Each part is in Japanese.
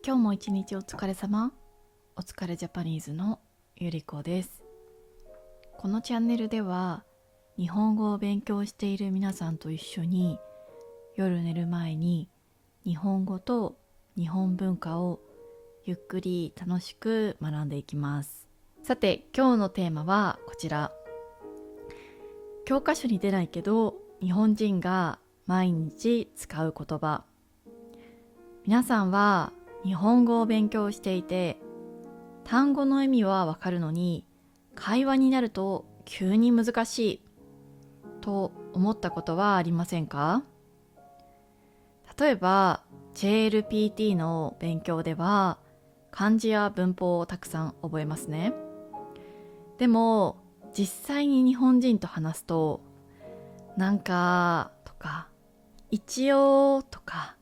今日も一日お疲れ様。お疲れジャパニーズのゆりこです。このチャンネルでは日本語を勉強している皆さんと一緒に夜寝る前に日本語と日本文化をゆっくり楽しく学んでいきます。さて、今日のテーマはこちら。教科書に出ないけど日本人が毎日使う言葉。皆さんは日本語を勉強していて、単語の意味はわかるのに、会話になると急に難しいと思ったことはありませんか？例えば、JLPT の勉強では、漢字や文法をたくさん覚えますね。でも、実際に日本人と話すと、なんかとか、一応とか、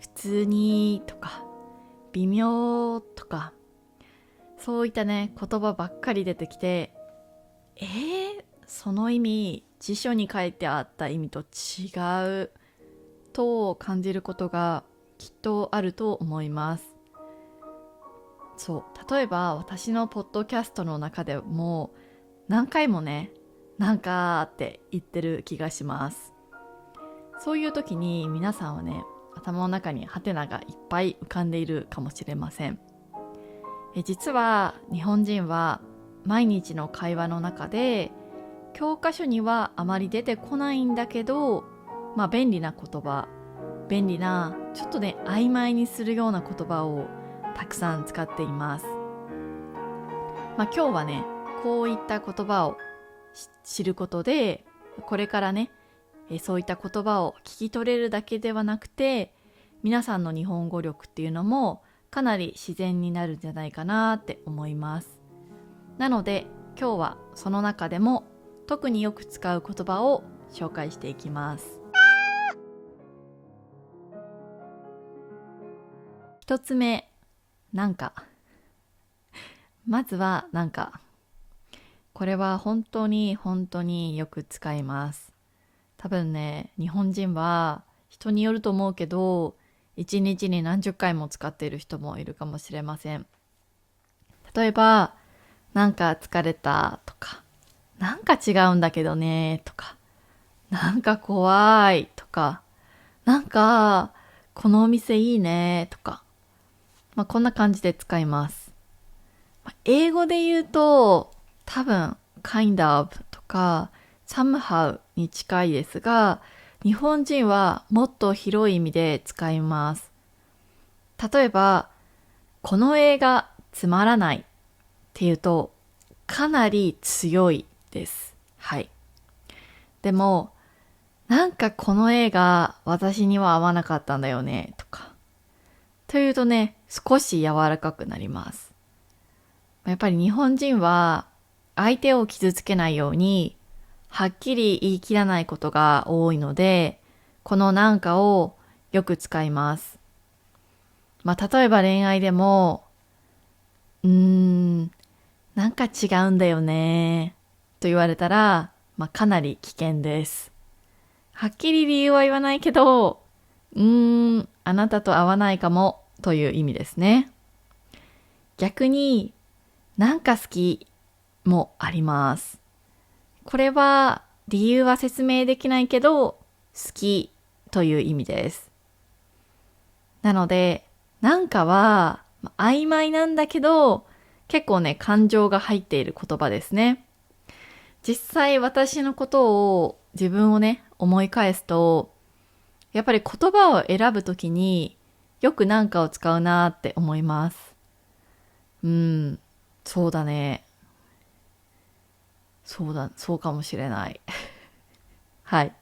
普通にとか、微妙とか、そういったね、言葉ばっかり出てきて、その意味、辞書に書いてあった意味と違うと感じることがきっとあると思います。そう、例えば私のポッドキャストの中でも何回もね、なんかって言ってる気がします。そういう時に皆さんはね、頭の中にハテナがいっぱい浮かんでいるかもしれません。実は日本人は毎日の会話の中で教科書にはあまり出てこないんだけど、便利な言葉、便利なちょっとね曖昧にするような言葉をたくさん使っています。今日はねこういった言葉を知ることで、これからねそういった言葉を聞き取れるだけではなくて、皆さんの日本語力っていうのもかなり自然になるんじゃないかなって思います。なので今日はその中でも特によく使う言葉を紹介していきます。一つ目、なんか。まずはなんか。これは本当によく使います。多分ね、日本人は人によると思うけど、一日に何十回も使っている人もいるかもしれません。例えば、なんか疲れたとか、なんか違うんだけどねとか、なんか怖いとか、なんかこのお店いいねとか、こんな感じで使います。英語で言うと多分 kind of とか somehow に近いですが、日本人はもっと広い意味で使います。例えば、この映画つまらないっていうとかなり強いです。はい。でも、なんかこの映画私には合わなかったんだよねとか。というとね、少し柔らかくなります。やっぱり日本人は相手を傷つけないようにはっきり言い切らないことが多いので、このなんかをよく使います。例えば恋愛でも、なんか違うんだよねと言われたら、かなり危険です。はっきり理由は言わないけど、あなたと合わないかもという意味ですね。逆になんか好きもあります。これは理由は説明できないけど好きという意味です。なのでなんかは曖昧なんだけど結構ね感情が入っている言葉ですね。実際私のことを自分をね思い返すと、やっぱり言葉を選ぶときによくなんかを使うなって思います。そうだね。そうかもしれない。はい。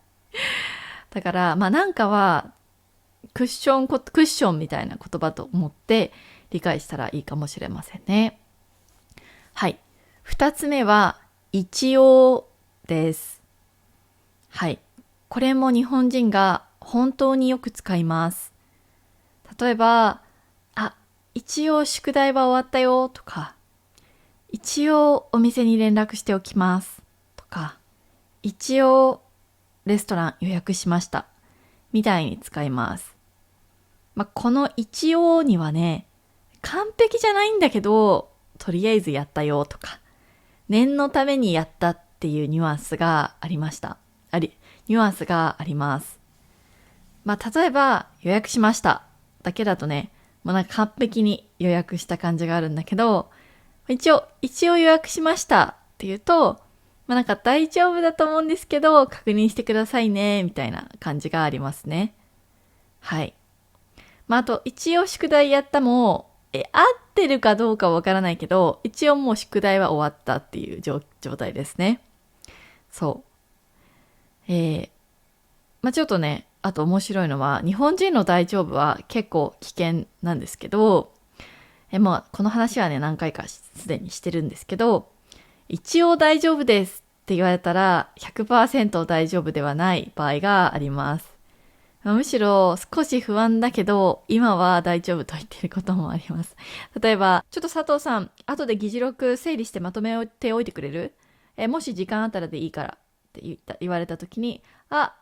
だから、なんかはクッションみたいな言葉と思って理解したらいいかもしれませんね。はい。二つ目は、一応です。はい。これも日本人が本当によく使います。例えば、一応宿題は終わったよとか、一応お店に連絡しておきますとか、一応レストラン予約しましたみたいに使います。この一応にはね、完璧じゃないんだけど、とりあえずやったよとか、念のためにやったっていうニュアンスがありました。ニュアンスがあります。例えば予約しましただけだとね、もうなんか完璧に予約した感じがあるんだけど、一応予約しましたって言うと、なんか大丈夫だと思うんですけど、確認してくださいね、みたいな感じがありますね。はい。あと、一応宿題やったも、合ってるかどうかわからないけど、一応もう宿題は終わったっていう状態ですね。そう。ちょっとね、あと面白いのは、日本人の大丈夫は結構危険なんですけど、この話はね、何回かすでにしてるんですけど、一応大丈夫ですって言われたら 100% 大丈夫ではない場合があります。むしろ少し不安だけど今は大丈夫と言っていることもあります。例えば、ちょっと佐藤さん、後で議事録整理してまとめておいてくれる？もし時間あったらでいいからって言われた時に、わ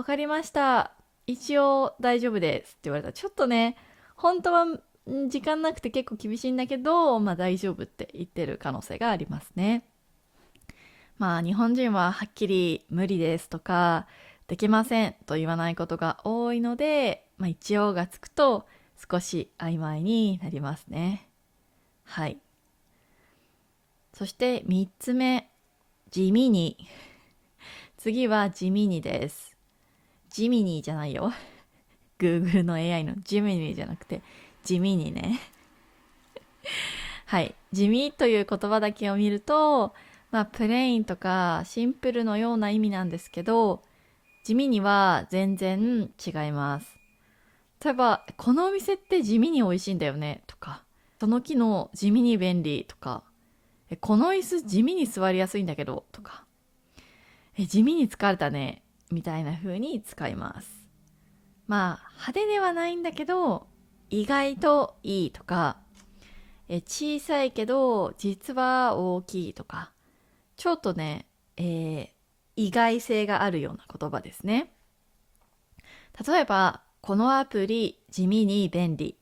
かりました。一応大丈夫ですって言われたら、ちょっとね、本当は時間なくて結構厳しいんだけど、大丈夫って言ってる可能性がありますね。日本人ははっきり無理ですとかできませんと言わないことが多いので、一応がつくと少し曖昧になりますね。はい。そして3つ目、地味に。次は地味にです。地味にじゃないよ。Google の AI の地味にじゃなくて地味にね。はい。地味という言葉だけを見ると、プレインとかシンプルのような意味なんですけど、地味には全然違います。例えば、このお店って地味に美味しいんだよねとか、その機能地味に便利とか、この椅子地味に座りやすいんだけどとか、地味に疲れたねみたいな風に使います。派手ではないんだけど意外といいとか、小さいけど実は大きいとか、ちょっとね、意外性があるような言葉ですね。例えば、このアプリ地味に便利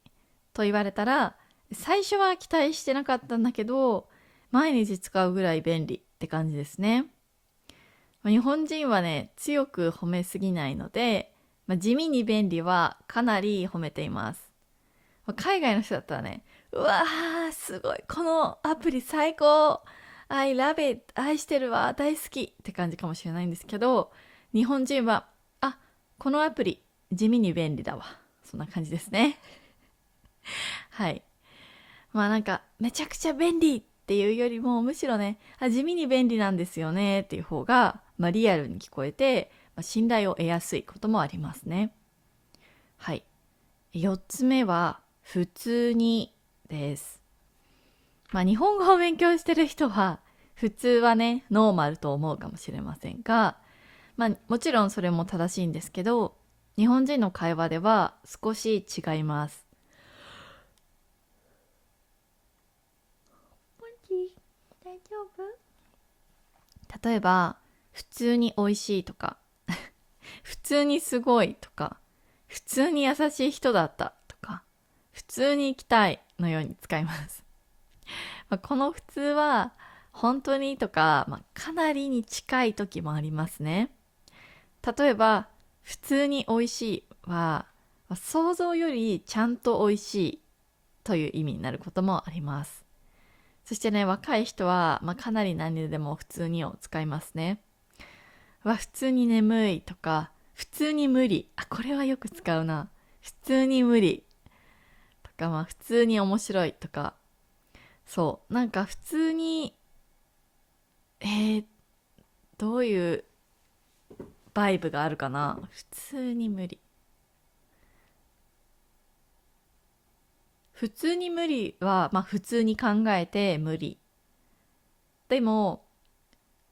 と言われたら、最初は期待してなかったんだけど、毎日使うぐらい便利って感じですね。日本人はね、強く褒めすぎないので、地味に便利はかなり褒めています。海外の人だったらね、うわーすごい、このアプリ最高、I love it、愛してるわ、大好きって感じかもしれないんですけど、日本人は、このアプリ地味に便利だわ、そんな感じですね。はい。なんかめちゃくちゃ便利っていうよりも、むしろね、地味に便利なんですよねっていう方が、リアルに聞こえて、信頼を得やすいこともありますね。はい。4つ目は普通にです。日本語を勉強してる人は普通はね、ノーマルと思うかもしれませんが、もちろんそれも正しいんですけど、日本人の会話では少し違います。大丈夫？例えば、普通に美味しいとか、普通にすごいとか、普通に優しい人だったとか、普通に行きたいのように使います。この普通は本当にとか、かなりに近い時もありますね。例えば、普通に美味しいは、想像よりちゃんと美味しいという意味になることもあります。そしてね、若い人は、かなり何でも普通にを使いますね。普通に眠いとか、普通に無理。これはよく使うな。普通に無理。とか、普通に面白いとか。そう。なんか普通に、どういうバイブがあるかな。普通に無理。普通に無理は、普通に考えて無理。でも、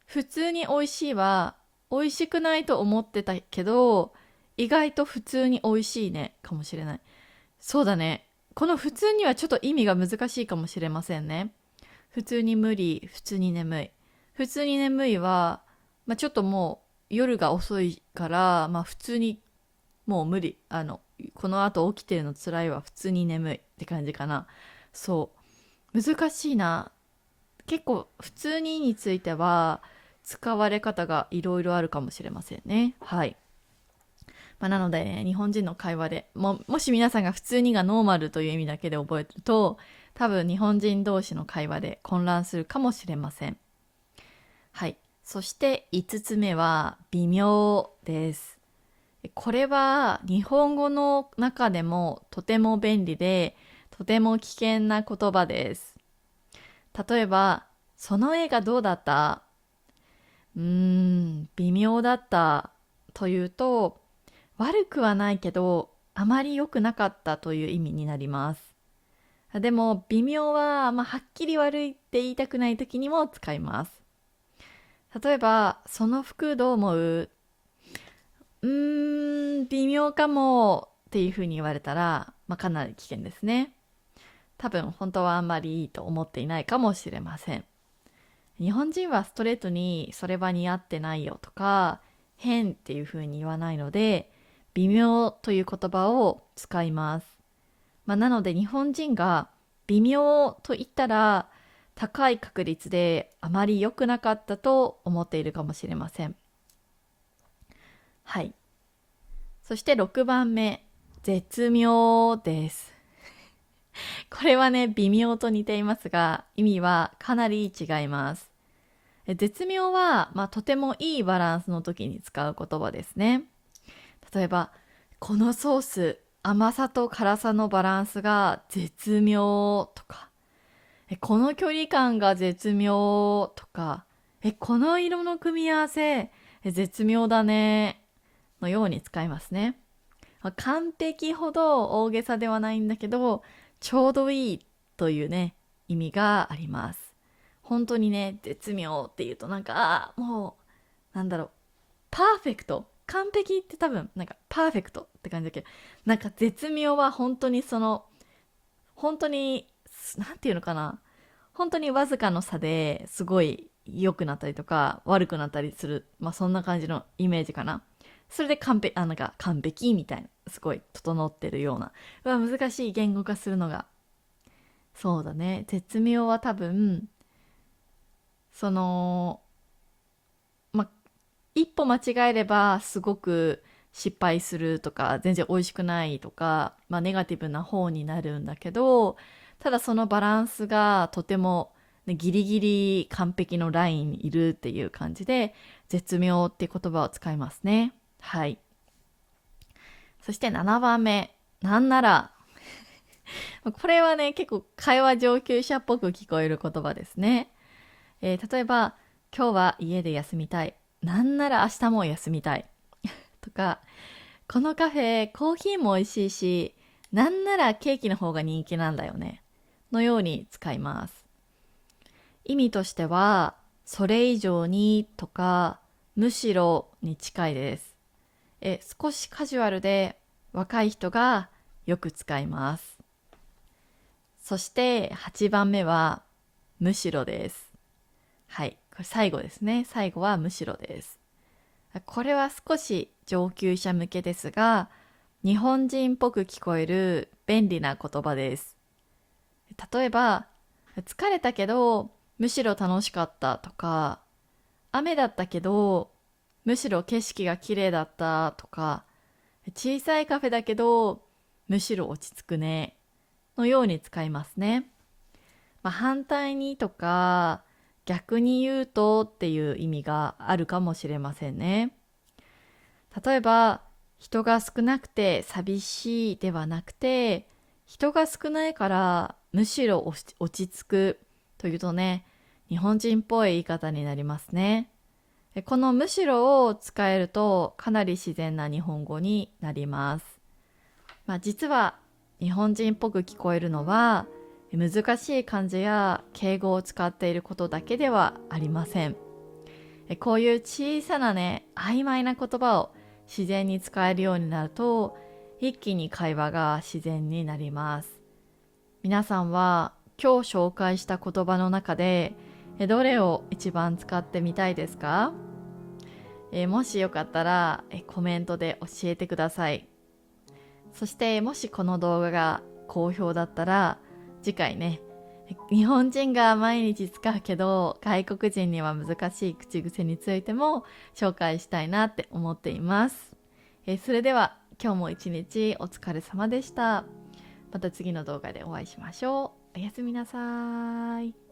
普通に美味しいは、美味しくないと思ってたけど、意外と普通に美味しいね、かもしれない。そうだね。この普通にはちょっと意味が難しいかもしれませんね。普通に無理、普通に眠い。普通に眠いは、ちょっともう夜が遅いから、普通にもう無理。この後起きてるの辛いわ、普通に眠いって感じかな。そう難しいな。結構普通については使われ方がいろいろあるかもしれませんね。はい。なのでね、日本人の会話でもし皆さんが普通にがノーマルという意味だけで覚えてると、多分日本人同士の会話で混乱するかもしれません。はい。そして5つ目は微妙です。これは日本語の中でもとても便利で、とても危険な言葉です。例えば、その映画どうだった？微妙だったというと、悪くはないけど、あまり良くなかったという意味になります。でも、微妙は、はっきり悪いって言いたくない時にも使います。例えば、その服どう思う？微妙かもっていうふうに言われたら、かなり危険ですね。多分、本当はあんまりいいと思っていないかもしれません。日本人はストレートにそれは似合ってないよとか、変っていうふうに言わないので、微妙という言葉を使います。なので日本人が微妙と言ったら高い確率であまり良くなかったと思っているかもしれません。はい。そして6番目、絶妙です。これはね、微妙と似ていますが、意味はかなり違います。絶妙は、とてもいいバランスの時に使う言葉ですね。例えば、このソース、甘さと辛さのバランスが絶妙とか、この距離感が絶妙とか、この色の組み合わせ、絶妙だね、のように使いますね。完璧ほど大げさではないんだけど、ちょうどいいというね、意味があります。本当にね、絶妙っていうともう、パーフェクト。完璧って多分、パーフェクトって感じだけど、絶妙は本当に本当に、なんていうのかな。本当にわずかの差ですごい良くなったりとか、悪くなったりする。そんな感じのイメージかな。それで完璧、完璧みたいな。すごい整ってるような。難しい言語化するのが。そうだね。絶妙は多分、その、一歩間違えればすごく失敗するとか全然美味しくないとか、ネガティブな方になるんだけど、ただそのバランスがとても、ギリギリ完璧のラインにいるっていう感じで絶妙っていう言葉を使いますね。はい。そして7番目、なんならこれはね、結構会話上級者っぽく聞こえる言葉ですね。例えば、今日は家で休みたい。なんなら明日も休みたい。とか、このカフェ、コーヒーも美味しいし、なんならケーキの方が人気なんだよね。のように使います。意味としては、それ以上にとか、むしろに近いです。少しカジュアルで若い人がよく使います。そして8番目は、むしろです。はい。これ最後ですね。最後はむしろです。これは少し上級者向けですが、日本人っぽく聞こえる便利な言葉です。例えば、疲れたけど、むしろ楽しかったとか、雨だったけど、むしろ景色が綺麗だったとか、小さいカフェだけど、むしろ落ち着くね、のように使いますね。反対にとか、逆に言うとっていう意味があるかもしれませんね。例えば、人が少なくて寂しいではなくて、人が少ないからむしろ落ち着くというとね、日本人っぽい言い方になりますね。このむしろを使えるとかなり自然な日本語になります。実は日本人っぽく聞こえるのは、難しい漢字や敬語を使っていることだけではありません。こういう小さなね、曖昧な言葉を自然に使えるようになると、一気に会話が自然になります。皆さんは今日紹介した言葉の中で、どれを一番使ってみたいですか？もしよかったらコメントで教えてください。そしてもしこの動画が好評だったら、次回ね、日本人が毎日使うけど外国人には難しい口癖についても紹介したいなって思っています。それでは今日も一日お疲れ様でした。また次の動画でお会いしましょう。おやすみなさい。